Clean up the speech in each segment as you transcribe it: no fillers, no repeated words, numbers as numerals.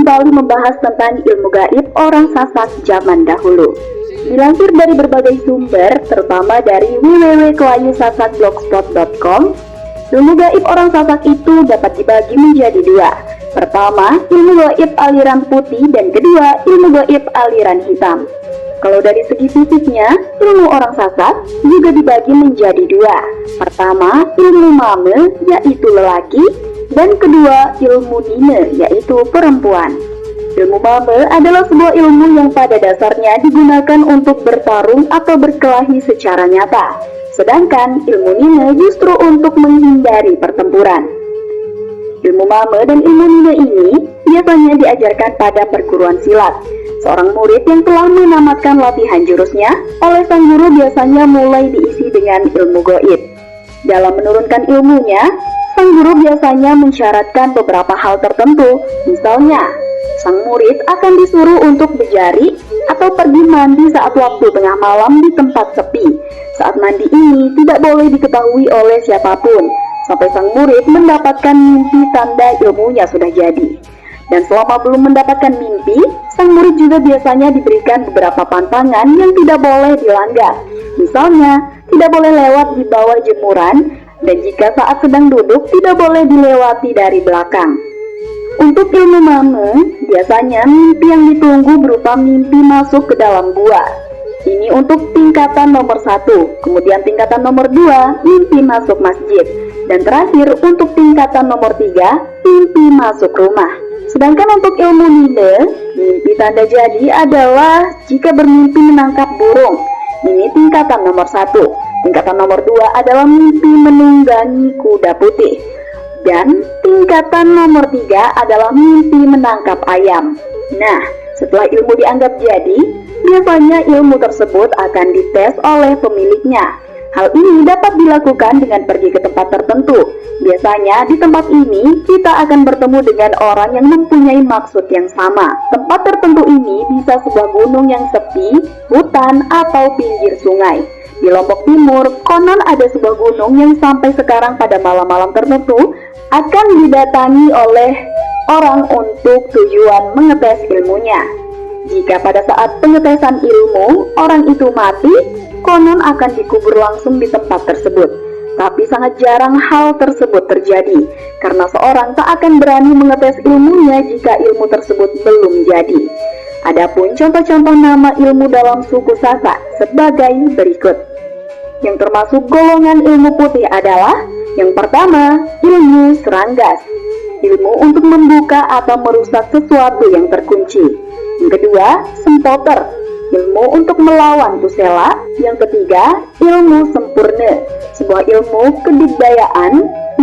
kembali membahas tentang ilmu gaib orang Sasak zaman dahulu. Dilansir dari berbagai sumber, terutama dari www.kelayusasak.blogspot.com, ilmu gaib orang Sasak itu dapat dibagi menjadi dua. Pertama, ilmu gaib aliran putih dan kedua, ilmu gaib aliran hitam. Kalau dari segi fisiknya, ilmu orang Sasak juga dibagi menjadi dua. Pertama, ilmu mame, yaitu lelaki, dan kedua, ilmu nine, yaitu perempuan. Ilmu mame adalah sebuah ilmu yang pada dasarnya digunakan untuk bertarung atau berkelahi secara nyata. Sedangkan ilmu nine justru untuk menghindari pertempuran. Ilmu mame dan ilmu nine ini biasanya diajarkan pada perguruan silat. Seorang murid yang telah menamatkan latihan jurusnya oleh sang guru biasanya mulai diisi dengan ilmu gaib. Dalam menurunkan ilmunya, sang guru biasanya mensyaratkan beberapa hal tertentu. Misalnya, sang murid akan disuruh untuk berjari atau pergi mandi saat waktu tengah malam di tempat sepi. Saat mandi ini tidak boleh diketahui oleh siapapun, sampai sang murid mendapatkan mimpi tanda ilmunya sudah jadi. Dan selama belum mendapatkan mimpi, sang murid juga biasanya diberikan beberapa pantangan yang tidak boleh dilanggar. Misalnya, tidak boleh lewat di bawah jemuran, dan jika saat sedang duduk tidak boleh dilewati dari belakang. Untuk ilmu mame, biasanya mimpi yang ditunggu berupa mimpi masuk ke dalam gua. Ini untuk tingkatan nomor 1, kemudian tingkatan nomor 2, mimpi masuk masjid, dan terakhir untuk tingkatan nomor 3, mimpi masuk rumah. Sedangkan untuk ilmu nine, mimpi tanda jadi adalah jika bermimpi menangkap burung. Ini tingkatan nomor 1. Tingkatan nomor 2 adalah mimpi menunggangi kuda putih. Dan tingkatan nomor 3 adalah mimpi menangkap ayam. Nah, setelah ilmu dianggap jadi, biasanya ilmu tersebut akan dites oleh pemiliknya. Hal ini dapat dilakukan dengan pergi ke tempat tertentu. Biasanya di tempat ini kita akan bertemu dengan orang yang mempunyai maksud yang sama. Tempat tertentu ini bisa sebuah gunung yang sepi, hutan, atau pinggir sungai. Di Lombok Timur, konon ada sebuah gunung yang sampai sekarang pada malam-malam tertentu akan didatangi oleh orang untuk tujuan mengetes ilmunya. Jika pada saat pengetesan ilmu, orang itu mati, konon akan dikubur langsung di tempat tersebut. Tapi sangat jarang hal tersebut terjadi, karena seorang tak akan berani mengetes ilmunya jika ilmu tersebut belum jadi. Adapun contoh-contoh nama ilmu dalam suku Sasak sebagai berikut. Yang termasuk golongan ilmu putih adalah yang pertama, ilmu seranggas. Ilmu untuk membuka atau merusak sesuatu yang terkunci. Yang kedua, sempoter. Ilmu untuk melawan tusela. Yang ketiga, ilmu sempurna. Sebuah ilmu kedikdayaan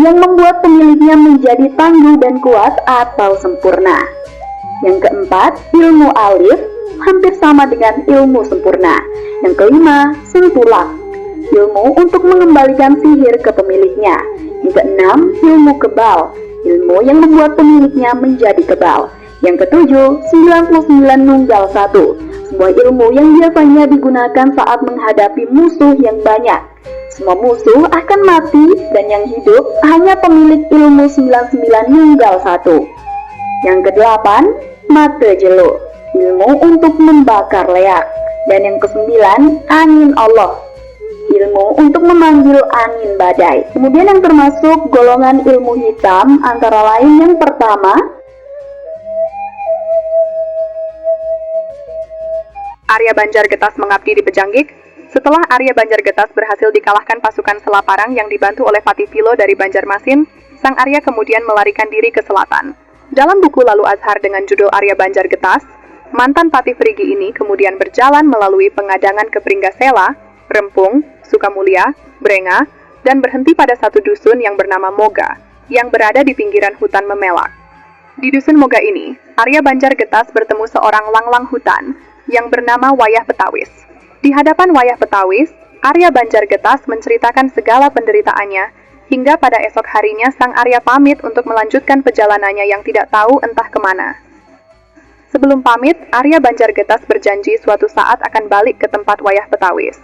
yang membuat pemiliknya menjadi tangguh dan kuat atau sempurna. Yang keempat, ilmu alif, hampir sama dengan ilmu sempurna. Yang kelima, sentulak. Ilmu untuk mengembalikan sihir ke pemiliknya. Yang keenam, ilmu kebal. Ilmu yang membuat pemiliknya menjadi kebal. Yang ketujuh, 99 nunggal 1. Sebuah ilmu yang biasanya digunakan saat menghadapi musuh yang banyak. Semua musuh akan mati dan yang hidup hanya pemilik ilmu 99 nunggal 1. Yang kedelapan, mate jelo. Ilmu untuk membakar leak. Dan yang kesembilan, angin Allah. Ilmu untuk memanggil angin badai. Kemudian yang termasuk golongan ilmu hitam antara lain yang pertama, Arya Banjargetas mengabdi di Pejanggik. Setelah Arya Banjargetas berhasil dikalahkan pasukan Selaparang yang dibantu oleh Patipilo dari Banjarmasin, sang Arya kemudian melarikan diri ke selatan. Dalam buku Lalu Azhar dengan judul Arya Banjargetas, mantan Patih Perigi ini kemudian berjalan melalui pengadangan ke Pringgasela, Rempung, Sukamulya, Brenga, dan berhenti pada satu dusun yang bernama Moga, yang berada di pinggiran hutan Memelak. Di dusun Moga ini, Arya Banjargetas bertemu seorang langlang hutan yang bernama Wayah Petawis. Di hadapan Wayah Petawis, Arya Banjargetas menceritakan segala penderitaannya, hingga pada esok harinya sang Arya pamit untuk melanjutkan perjalanannya yang tidak tahu entah kemana. Sebelum pamit, Arya Banjargetas berjanji suatu saat akan balik ke tempat Wayah Petawis.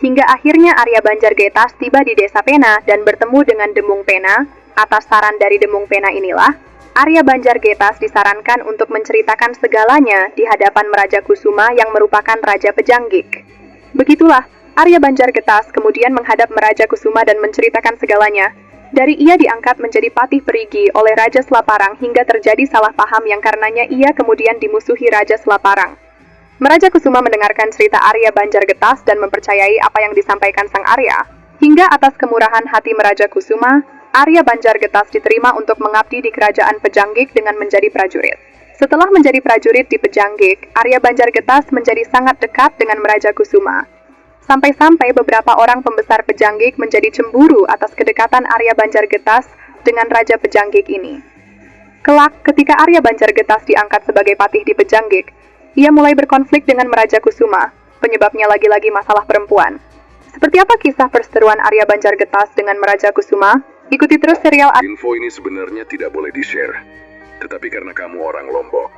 Hingga akhirnya Arya Banjargetas tiba di desa Pena dan bertemu dengan Demung Pena. Atas saran dari Demung Pena inilah, Arya Banjargetas disarankan untuk menceritakan segalanya di hadapan Meraja Kusuma yang merupakan Raja Pejanggik. Begitulah, Arya Banjargetas kemudian menghadap Meraja Kusuma dan menceritakan segalanya. Dari ia diangkat menjadi patih perigi oleh Raja Selaparang hingga terjadi salah paham yang karenanya ia kemudian dimusuhi Raja Selaparang. Meraja Kusuma mendengarkan cerita Arya Banjargetas dan mempercayai apa yang disampaikan sang Arya. Hingga atas kemurahan hati Meraja Kusuma, Arya Banjargetas diterima untuk mengabdi di kerajaan Pejanggik dengan menjadi prajurit. Setelah menjadi prajurit di Pejanggik, Arya Banjargetas menjadi sangat dekat dengan Meraja Kusuma. Sampai-sampai beberapa orang pembesar Pejanggik menjadi cemburu atas kedekatan Arya Banjargetas dengan Raja Pejanggik ini. Kelak, ketika Arya Banjargetas diangkat sebagai patih di Pejanggik, ia mulai berkonflik dengan Meraja Kusuma, penyebabnya lagi-lagi masalah perempuan. Seperti apa kisah perseteruan Arya Banjargetas dengan Meraja Kusuma? Ikuti terus serial Info ini sebenarnya tidak boleh di-share. Tetapi karena kamu orang Lombok,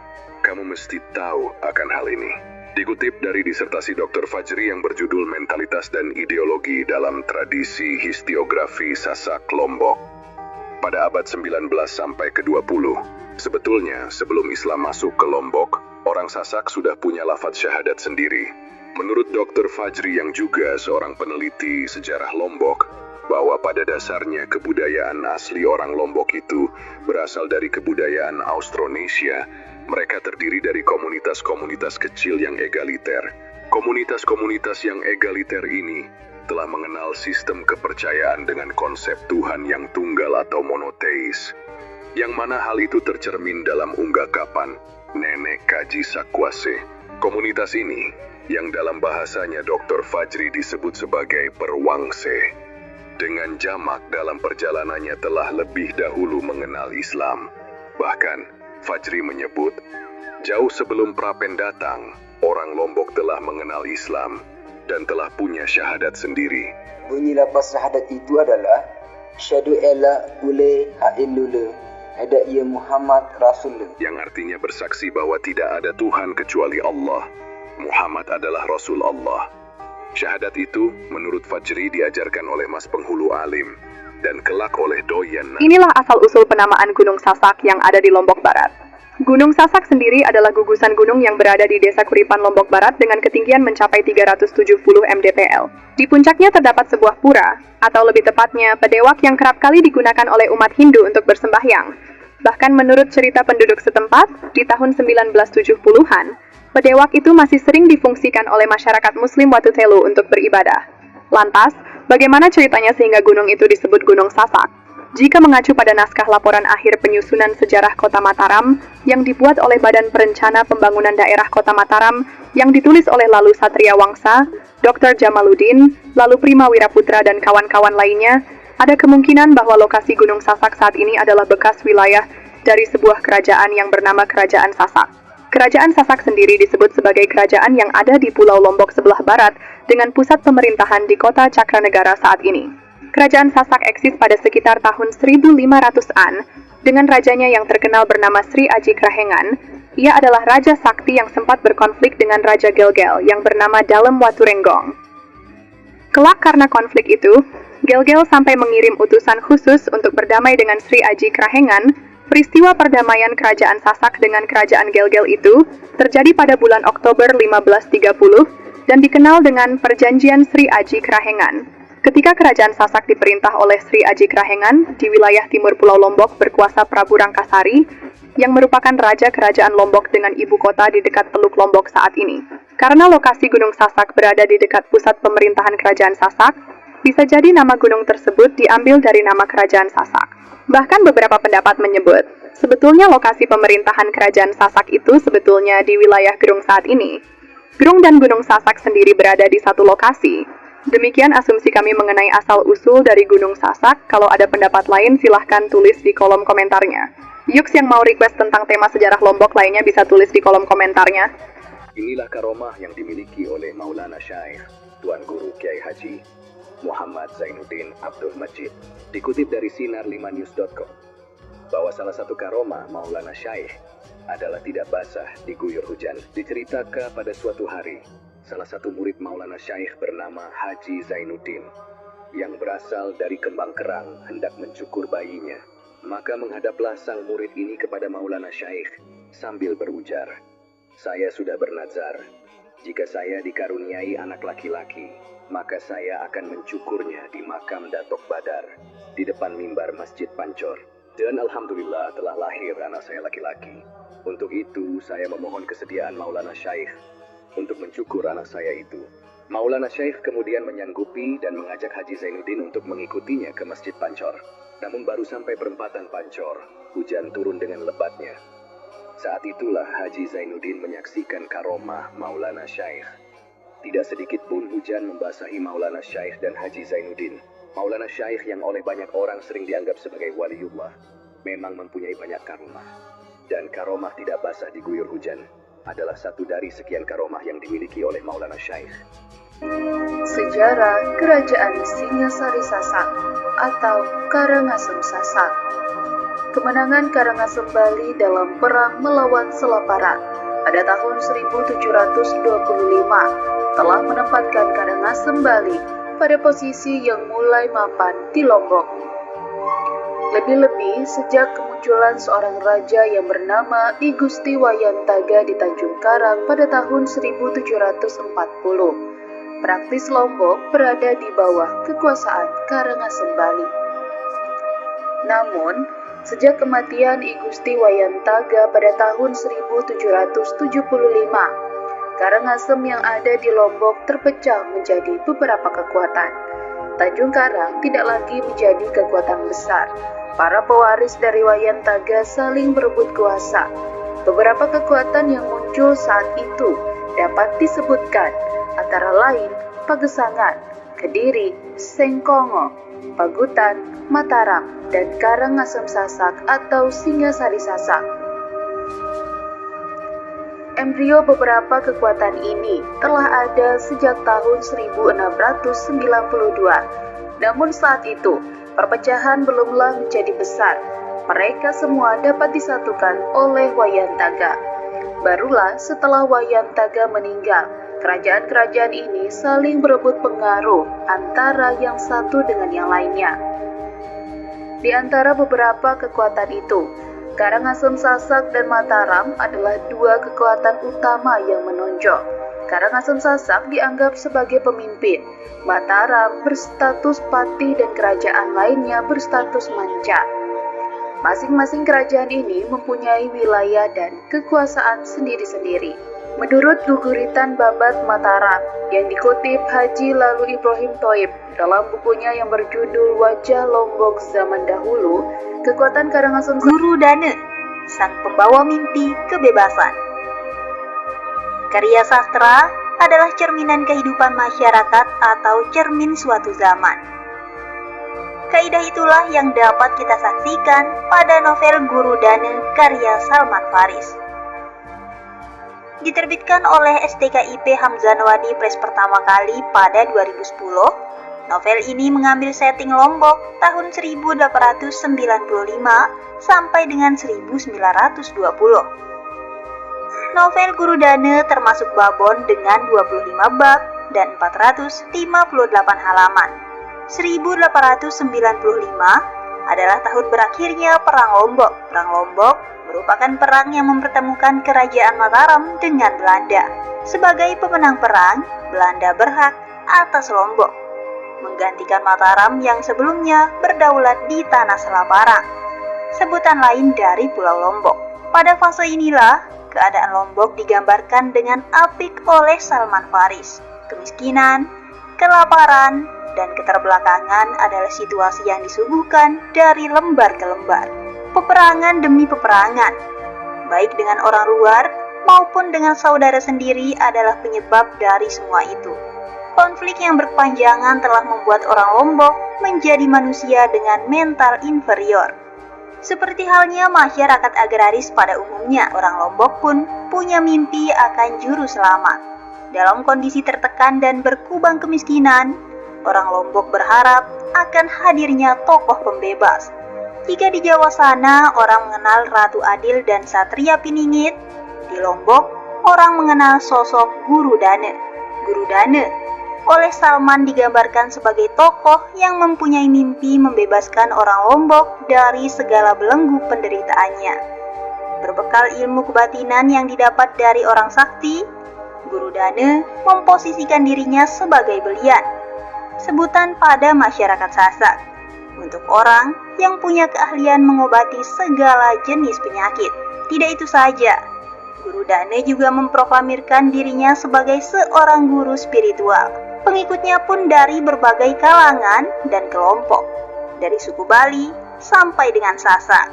kamu mesti tahu akan hal ini. Dikutip dari disertasi Dr. Fajri yang berjudul Mentalitas dan Ideologi dalam Tradisi Histiografi Sasak Lombok. Pada abad 19 sampai ke-20, sebetulnya sebelum Islam masuk ke Lombok, orang Sasak sudah punya lafaz syahadat sendiri. Menurut Dr. Fajri yang juga seorang peneliti sejarah Lombok, bahwa pada dasarnya kebudayaan asli orang Lombok itu berasal dari kebudayaan Austronesia. Mereka terdiri dari komunitas-komunitas kecil yang egaliter. Komunitas-komunitas yang egaliter ini telah mengenal sistem kepercayaan dengan konsep Tuhan yang tunggal atau monoteis, yang mana hal itu tercermin dalam ungkapan Nenek Kaji Sakwase. Komunitas ini, yang dalam bahasanya Dr. Fajri disebut sebagai Perwangse, dengan jamak dalam perjalanannya telah lebih dahulu mengenal Islam. Bahkan, Fajri menyebut, jauh sebelum Prapen datang, orang Lombok telah mengenal Islam dan telah punya syahadat sendiri. Bunyi lafaz syahadat itu adalah Syahadu ella ule ha'illule ada ia Muhammad Rasulullah, yang artinya bersaksi bahwa tidak ada Tuhan kecuali Allah. Muhammad adalah Rasul Allah. Syahadat itu, menurut Fajri, diajarkan oleh Mas Penghulu Alim dan kelak oleh Doyen. Inilah asal-usul penamaan Gunung Sasak yang ada di Lombok Barat. Gunung Sasak sendiri adalah gugusan gunung yang berada di Desa Kuripan, Lombok Barat dengan ketinggian mencapai 370 mdpl. Di puncaknya terdapat sebuah pura, atau lebih tepatnya pedewak yang kerap kali digunakan oleh umat Hindu untuk bersembahyang. Bahkan menurut cerita penduduk setempat, di tahun 1970-an, pedewak itu masih sering difungsikan oleh masyarakat Muslim Watu Telu untuk beribadah. Lantas, bagaimana ceritanya sehingga gunung itu disebut Gunung Sasak? Jika mengacu pada naskah laporan akhir penyusunan sejarah Kota Mataram yang dibuat oleh Badan Perencana Pembangunan Daerah Kota Mataram yang ditulis oleh Lalu Satria Wangsa, Dr. Jamaluddin, Lalu Prima Wiraputra dan kawan-kawan lainnya, ada kemungkinan bahwa lokasi Gunung Sasak saat ini adalah bekas wilayah dari sebuah kerajaan yang bernama Kerajaan Sasak. Kerajaan Sasak sendiri disebut sebagai kerajaan yang ada di Pulau Lombok sebelah barat dengan pusat pemerintahan di kota Cakranegara saat ini. Kerajaan Sasak eksis pada sekitar tahun 1500-an dengan rajanya yang terkenal bernama Sri Aji Krahengan. Ia adalah Raja Sakti yang sempat berkonflik dengan Raja Gelgel yang bernama Dalem Waturenggong. Kelak karena konflik itu, Gelgel sampai mengirim utusan khusus untuk berdamai dengan Sri Aji Krahengan. Peristiwa perdamaian Kerajaan Sasak dengan Kerajaan Gelgel itu terjadi pada bulan Oktober 1530 dan dikenal dengan Perjanjian Sri Aji Krahengan. Ketika Kerajaan Sasak diperintah oleh Sri Aji Krahengan, di wilayah timur Pulau Lombok berkuasa Prabu Rangkasari, yang merupakan Raja Kerajaan Lombok dengan ibu kota di dekat Teluk Lombok saat ini. Karena lokasi Gunung Sasak berada di dekat pusat pemerintahan Kerajaan Sasak, bisa jadi nama gunung tersebut diambil dari nama Kerajaan Sasak. Bahkan beberapa pendapat menyebut, sebetulnya lokasi pemerintahan Kerajaan Sasak itu sebetulnya di wilayah Gerung saat ini. Gerung dan Gunung Sasak sendiri berada di satu lokasi. Demikian asumsi kami mengenai asal-usul dari Gunung Sasak. Kalau ada pendapat lain silahkan tulis di kolom komentarnya. Yuks yang mau request tentang tema sejarah Lombok lainnya bisa tulis di kolom komentarnya. Inilah karomah yang dimiliki oleh Maulana Syaikh, Tuan Guru Kiai Haji Muhammad Zainuddin Abdul Majid. Dikutip dari sinar5news.com, bahwa salah satu karomah Maulana Syaikh adalah tidak basah diguyur hujan. Diceritakan pada suatu hari, salah satu murid Maulana Syaikh bernama Haji Zainuddin, yang berasal dari Kembang Kerang hendak mencukur bayinya. Maka menghadaplah sang murid ini kepada Maulana Syaikh sambil berujar, "Saya sudah bernazar, jika saya dikaruniai anak laki-laki, maka saya akan mencukurnya di makam Datuk Badar, di depan mimbar Masjid Pancor. Dan Alhamdulillah telah lahir anak saya laki-laki. Untuk itu saya memohon kesediaan Maulana Syaikh untuk mencukur anak saya itu." Maulana Syaikh kemudian menyanggupi dan mengajak Haji Zainuddin untuk mengikutinya ke Masjid Pancor. Namun baru sampai perempatan Pancor, hujan turun dengan lebatnya. Saat itulah Haji Zainuddin menyaksikan karomah Maulana Syaikh. Tidak sedikit pun hujan membasahi Maulana Syaikh dan Haji Zainuddin. Maulana Syaikh yang oleh banyak orang sering dianggap sebagai waliullah, memang mempunyai banyak karomah. Dan karomah tidak basah diguyur hujan adalah satu dari sekian karomah yang dimiliki oleh Maulana Syaikh. Sejarah Kerajaan Singasari Sasak atau Karangasem Sasak. Kemenangan Karangasem Bali dalam perang melawan Selapara pada tahun 1725 telah menempatkan Karangasem Bali pada posisi yang mulai mapan di Lombok. Lebih-lebih sejak kemunculan seorang raja yang bernama I Gusti Wayantaga di Tanjung Karang pada tahun 1740. Praktis Lombok berada di bawah kekuasaan Karangasem Bali. Namun, sejak kematian I Gusti Wayantaga pada tahun 1775, Karangasem yang ada di Lombok terpecah menjadi beberapa kekuatan. Tanjung Karang tidak lagi menjadi kekuatan besar. Para pewaris dari Wayantaga saling berebut kuasa. Beberapa kekuatan yang muncul saat itu dapat disebutkan antara lain Pagesangan, Kediri, Sengkongo, Pagutan, Mataram, dan Karangasem Sasak atau Singasari Sasak. Embrio beberapa kekuatan ini telah ada sejak tahun 1692. Namun saat itu, perpecahan belumlah menjadi besar. Mereka semua dapat disatukan oleh Wayantaga. Barulah setelah Wayantaga meninggal, kerajaan-kerajaan ini saling berebut pengaruh antara yang satu dengan yang lainnya. Di antara beberapa kekuatan itu, Karangasem Sasak dan Mataram adalah dua kekuatan utama yang menonjol. Karangasem Sasak dianggap sebagai pemimpin, Mataram berstatus patih dan kerajaan lainnya berstatus manca. Masing-masing kerajaan ini mempunyai wilayah dan kekuasaan sendiri-sendiri. Menurut Guguritan Babat Mataram yang dikutip Haji Lalu Ibrahim Thoib dalam bukunya yang berjudul Wajah Lombok Zaman Dahulu, kekuatan Karangasem Guru Dana, sang pembawa mimpi kebebasan. Karya sastra adalah cerminan kehidupan masyarakat atau cermin suatu zaman. Kaidah itulah yang dapat kita saksikan pada novel Guru Dana karya Salman Faris. Diterbitkan oleh STKIP Hamzanwadi Press pertama kali pada 2010, novel ini mengambil setting Lombok tahun 1895 sampai dengan 1920. Novel Guru Dana termasuk babon dengan 25 bab dan 458 halaman. 1895 adalah tahun berakhirnya Perang Lombok. Perang Lombok merupakan perang yang mempertemukan Kerajaan Mataram dengan Belanda. Sebagai pemenang perang, Belanda berhak atas Lombok, menggantikan Mataram yang sebelumnya berdaulat di Tanah Selaparang, sebutan lain dari Pulau Lombok. Pada fase inilah, keadaan Lombok digambarkan dengan apik oleh Salman Faris. Kemiskinan, kelaparan, dan keterbelakangan adalah situasi yang disuguhkan dari lembar ke lembar. Peperangan demi peperangan, baik dengan orang luar maupun dengan saudara sendiri adalah penyebab dari semua itu. Konflik yang berkepanjangan telah membuat orang Lombok menjadi manusia dengan mental inferior. Seperti halnya masyarakat agraris pada umumnya, orang Lombok pun punya mimpi akan juru selamat. Dalam kondisi tertekan dan berkubang kemiskinan, orang Lombok berharap akan hadirnya tokoh pembebas. Jika di Jawa sana orang mengenal Ratu Adil dan Satria Piningit, di Lombok orang mengenal sosok Guru Dana. Guru Dana oleh Salman digambarkan sebagai tokoh yang mempunyai mimpi membebaskan orang Lombok dari segala belenggu penderitaannya. Berbekal ilmu kebatinan yang didapat dari orang sakti, Guru Dane memposisikan dirinya sebagai belian, sebutan pada masyarakat Sasak, untuk orang yang punya keahlian mengobati segala jenis penyakit. Tidak itu saja, Guru Dane juga memproklamirkan dirinya sebagai seorang guru spiritual. Pengikutnya pun dari berbagai kalangan dan kelompok, dari suku Bali sampai dengan Sasak,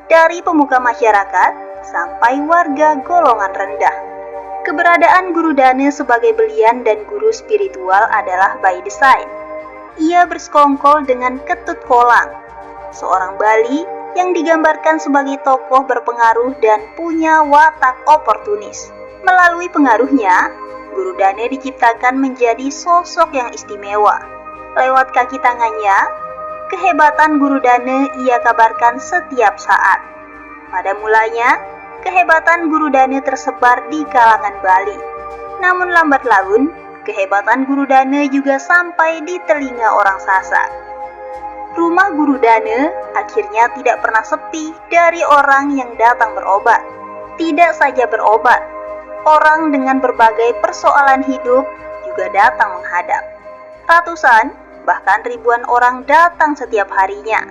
dari pemuka masyarakat sampai warga golongan rendah. Keberadaan Guru Dane sebagai belian dan guru spiritual adalah by design. Ia bersekongkol dengan Ketut Kolang, seorang Bali yang digambarkan sebagai tokoh berpengaruh dan punya watak oportunis. Melalui pengaruhnya, Guru Dane diciptakan menjadi sosok yang istimewa. Lewat kaki tangannya, kehebatan Guru Dane ia kabarkan setiap saat. Pada mulanya, kehebatan Guru Dane tersebar di kalangan Bali. Namun lambat laun, kehebatan Guru Dane juga sampai di telinga orang Sasak. Rumah Guru Dane akhirnya tidak pernah sepi dari orang yang datang berobat. Tidak saja berobat, orang dengan berbagai persoalan hidup juga datang menghadap. Ratusan, bahkan ribuan orang datang setiap harinya.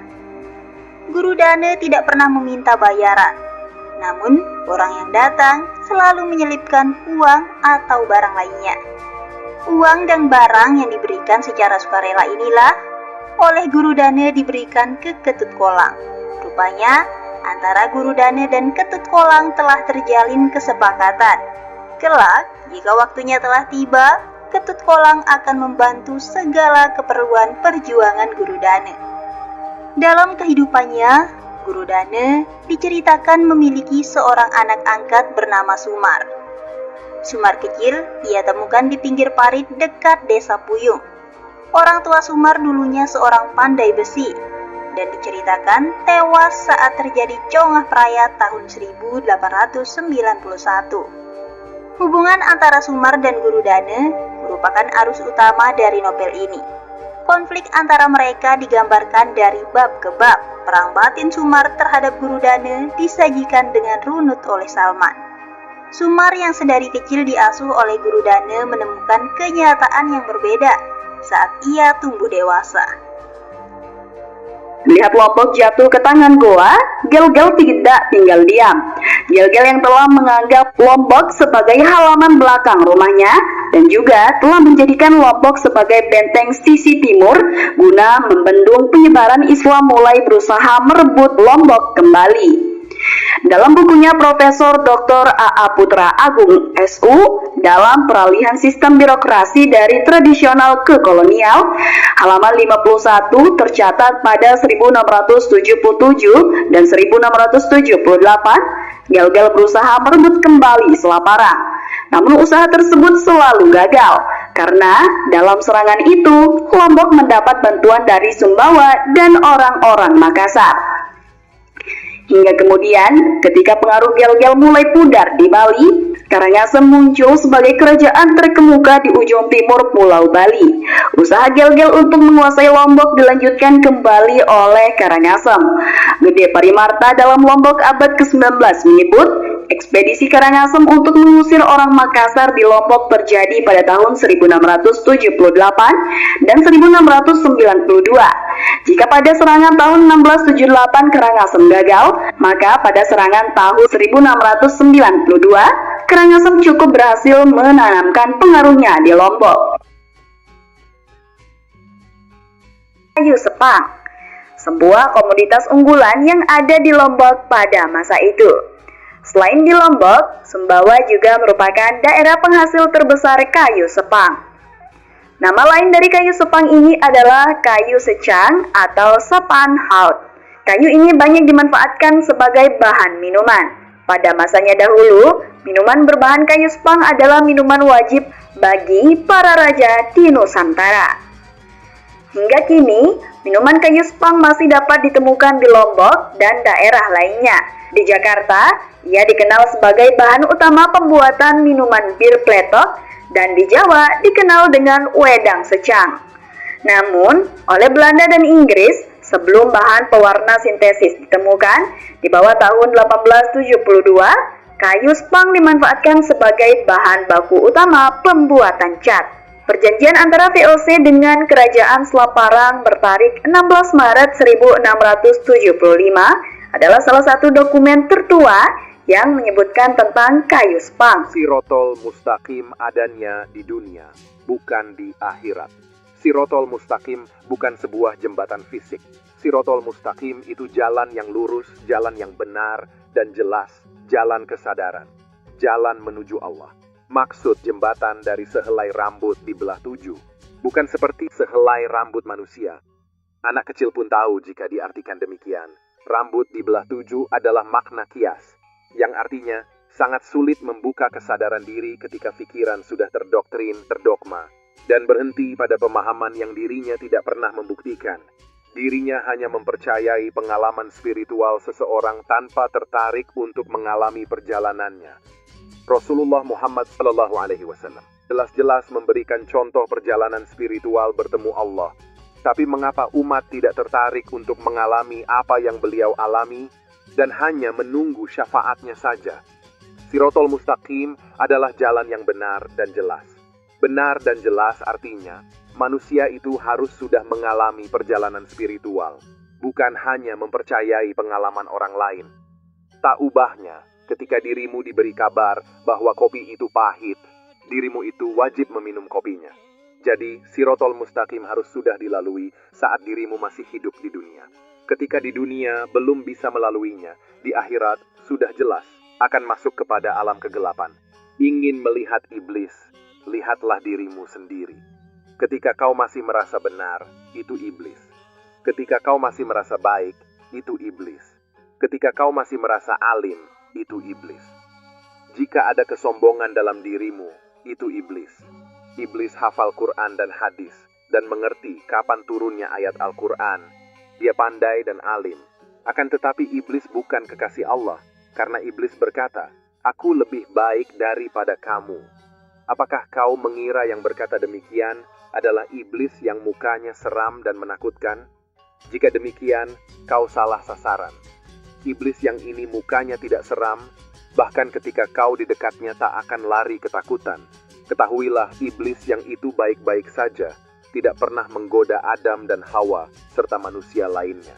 Guru Dane tidak pernah meminta bayaran, namun orang yang datang selalu menyelipkan uang atau barang lainnya. Uang dan barang yang diberikan secara sukarela inilah oleh Guru Dane diberikan ke Ketut Kolang. Rupanya, antara Guru Dane dan Ketut Kolang telah terjalin kesepakatan. Kelak, jika waktunya telah tiba, Ketut Kolang akan membantu segala keperluan perjuangan Guru Dane. Dalam kehidupannya, Guru Dane diceritakan memiliki seorang anak angkat bernama Sumar. Sumar kecil ia temukan di pinggir parit dekat desa Puyung. Orang tua Sumar dulunya seorang pandai besi dan diceritakan tewas saat terjadi Congah Praya tahun 1891. Hubungan antara Sumar dan Guru Dane merupakan arus utama dari novel ini. Konflik antara mereka digambarkan dari bab ke bab. Perang batin Sumar terhadap Guru Dane disajikan dengan runut oleh Salman. Sumar yang sedari kecil diasuh oleh Guru Dane menemukan kenyataan yang berbeda saat ia tumbuh dewasa. Melihat Lombok jatuh ke tangan Goa, Gel-Gel tidak tinggal diam. Gel-Gel yang telah menganggap Lombok sebagai halaman belakang rumahnya dan juga telah menjadikan Lombok sebagai benteng sisi timur guna membendung penyebaran Islam mulai berusaha merebut Lombok kembali. Dalam bukunya Profesor Dr. A.A. Putra Agung SU dalam peralihan sistem birokrasi dari tradisional ke kolonial, halaman 51 tercatat pada 1677 dan 1678, Gel-Gel berusaha merebut kembali Selaparang. Namun usaha tersebut selalu gagal, karena dalam serangan itu Lombok mendapat bantuan dari Sumbawa dan orang-orang Makassar. Hingga kemudian, ketika pengaruh Gel-Gel mulai pudar di Bali, Karangasem muncul sebagai kerajaan terkemuka di ujung timur Pulau Bali. Usaha Gel-Gel untuk menguasai Lombok dilanjutkan kembali oleh Karangasem. Gede Parimarta dalam Lombok abad ke-19 menyebut, ekspedisi Karangasem untuk mengusir orang Makassar di Lombok terjadi pada tahun 1678 dan 1692. Jika pada serangan tahun 1678 Karangasem gagal, maka pada serangan tahun 1692, Karangasem cukup berhasil menanamkan pengaruhnya di Lombok. Kayu sepang, sebuah komoditas unggulan yang ada di Lombok pada masa itu. Selain di Lombok, Sumbawa juga merupakan daerah penghasil terbesar kayu sepang. Nama lain dari kayu sepang ini adalah kayu secang atau sepan haut. Kayu ini banyak dimanfaatkan sebagai bahan minuman. Pada masanya dahulu, minuman berbahan kayu sepang adalah minuman wajib bagi para raja di Nusantara. Hingga kini, minuman kayu sepang masih dapat ditemukan di Lombok dan daerah lainnya. Di Jakarta, ia dikenal sebagai bahan utama pembuatan minuman bir pletok dan di Jawa dikenal dengan wedang secang. Namun, oleh Belanda dan Inggris, sebelum bahan pewarna sintesis ditemukan, di bawah tahun 1872, kayu spang dimanfaatkan sebagai bahan baku utama pembuatan cat. Perjanjian antara VOC dengan Kerajaan Selat Parang bertarik 16 Maret 1675 adalah salah satu dokumen tertua yang menyebutkan tentang kayu spang. Sirotol mustaqim adanya di dunia, bukan di akhirat. Sirotol mustaqim bukan sebuah jembatan fisik. Sirotol mustaqim itu jalan yang lurus, jalan yang benar dan jelas, jalan kesadaran, jalan menuju Allah. Maksud jembatan dari sehelai rambut di belah 7 bukan seperti sehelai rambut manusia. Anak kecil pun tahu jika diartikan demikian. Rambut di belah 7 adalah makna kias, yang artinya sangat sulit membuka kesadaran diri ketika pikiran sudah terdoktrin, terdogma, dan berhenti pada pemahaman yang dirinya tidak pernah membuktikan. Dirinya hanya mempercayai pengalaman spiritual seseorang tanpa tertarik untuk mengalami perjalanannya. Rasulullah Muhammad SAW jelas-jelas memberikan contoh perjalanan spiritual bertemu Allah. Tapi mengapa umat tidak tertarik untuk mengalami apa yang beliau alami dan hanya menunggu syafaatnya saja? Sirotol mustaqim adalah jalan yang benar dan jelas. Benar dan jelas artinya manusia itu harus sudah mengalami perjalanan spiritual, bukan hanya mempercayai pengalaman orang lain. Tak ubahnya, ketika dirimu diberi kabar bahwa kopi itu pahit, dirimu itu wajib meminum kopinya. Jadi, sirotol mustaqim harus sudah dilalui saat dirimu masih hidup di dunia. Ketika di dunia belum bisa melaluinya, di akhirat sudah jelas akan masuk kepada alam kegelapan. Ingin melihat iblis, lihatlah dirimu sendiri. Ketika kau masih merasa benar, itu iblis. Ketika kau masih merasa baik, itu iblis. Ketika kau masih merasa alim, itu iblis. Jika ada kesombongan dalam dirimu, itu iblis. Iblis hafal Quran dan hadis dan mengerti kapan turunnya ayat Al-Quran. Dia pandai dan alim. Akan tetapi iblis bukan kekasih Allah, karena iblis berkata, "Aku lebih baik daripada kamu." Apakah kau mengira yang berkata demikian adalah iblis yang mukanya seram dan menakutkan? Jika demikian, kau salah sasaran. Iblis yang ini mukanya tidak seram, bahkan ketika kau di dekatnya tak akan lari ketakutan. Ketahuilah, iblis yang itu baik-baik saja, tidak pernah menggoda Adam dan Hawa serta manusia lainnya.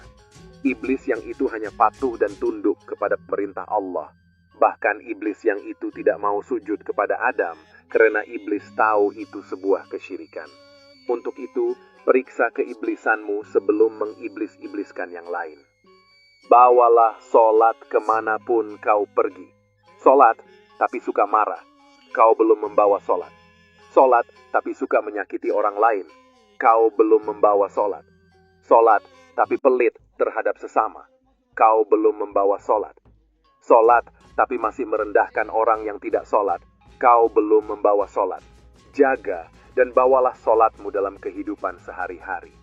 Iblis yang itu hanya patuh dan tunduk kepada perintah Allah. Bahkan iblis yang itu tidak mau sujud kepada Adam karena iblis tahu itu sebuah kesyirikan. Untuk itu, periksa keiblisanmu sebelum mengiblis-ibliskan yang lain. Bawalah solat kemanapun kau pergi. Solat, tapi suka marah. Kau belum membawa solat. Solat, tapi suka menyakiti orang lain. Kau belum membawa solat. Solat, tapi pelit terhadap sesama. Kau belum membawa solat. Solat, tapi masih merendahkan orang yang tidak solat. Kau belum membawa solat. Jaga dan bawalah solatmu dalam kehidupan sehari-hari.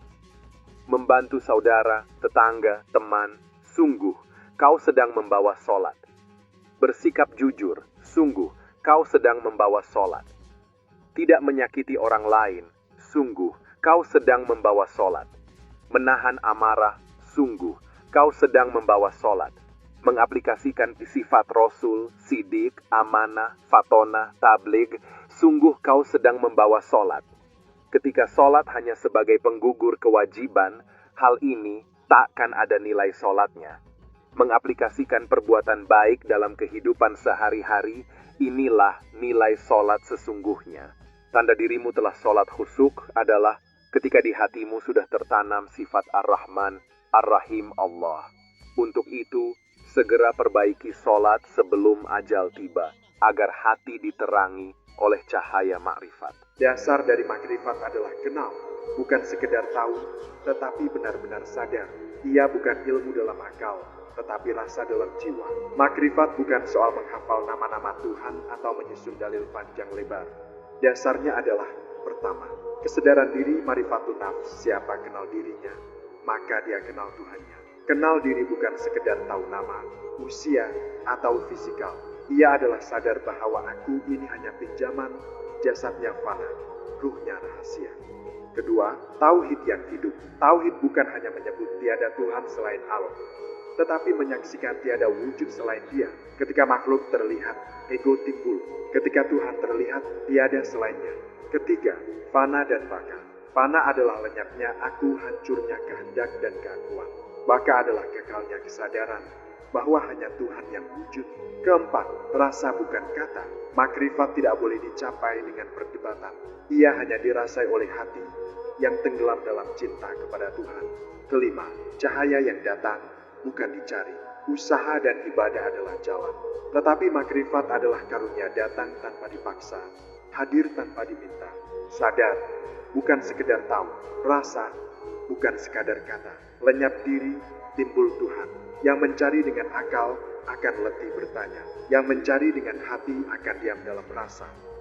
Membantu saudara, tetangga, teman, sungguh kau sedang membawa solat. Bersikap jujur, sungguh kau sedang membawa solat. Tidak menyakiti orang lain, sungguh kau sedang membawa solat. Menahan amarah, sungguh kau sedang membawa solat. Mengaplikasikan sifat Rasul, Sidik, Amanah, Fatonah, Tabligh, sungguh kau sedang membawa solat. Ketika solat hanya sebagai penggugur kewajiban, hal ini takkan ada nilai solatnya. Mengaplikasikan perbuatan baik dalam kehidupan sehari-hari, inilah nilai solat sesungguhnya. Tanda dirimu telah solat khusyuk adalah ketika di hatimu sudah tertanam sifat Ar-Rahman, Ar-Rahim Allah. Untuk itu, segera perbaiki solat sebelum ajal tiba, agar hati diterangi oleh cahaya makrifat. Dasar dari makrifat adalah kenal, bukan sekedar tahu, tetapi benar-benar sadar. Ia bukan ilmu dalam akal, tetapi rasa dalam jiwa. Makrifat bukan soal menghafal nama-nama Tuhan atau menyusun dalil panjang lebar. Dasarnya adalah, pertama, kesadaran diri marifatun nafs. Siapa kenal dirinya, maka dia kenal Tuhannya. Kenal diri bukan sekedar tahu nama, usia, atau fisikal. Ia adalah sadar bahwa aku ini hanya pinjaman, jasadnya fana, ruhnya rahasia. Kedua, tauhid yang hidup. Tauhid bukan hanya menyebut tiada Tuhan selain Allah, tetapi menyaksikan tiada wujud selain Dia. Ketika makhluk terlihat, ego timbul. Ketika Tuhan terlihat, tiada selainnya. Ketiga, fana dan baka. Fana adalah lenyapnya aku, hancurnya kehendak dan keakuan. Baka adalah kekalnya kesadaran bahwa hanya Tuhan yang wujud. Keempat, rasa bukan kata. Makrifat tidak boleh dicapai dengan perdebatan. Ia hanya dirasai oleh hati yang tenggelam dalam cinta kepada Tuhan. Kelima, cahaya yang datang bukan dicari. Usaha dan ibadah adalah jalan. Tetapi makrifat adalah karunia datang tanpa dipaksa, hadir tanpa diminta. Sadar, bukan sekedar tahu. Rasa, bukan sekadar kata. Lenyap diri, timbul Tuhan. Yang mencari dengan akal akan letih bertanya. Yang mencari dengan hati akan diam dalam rasa.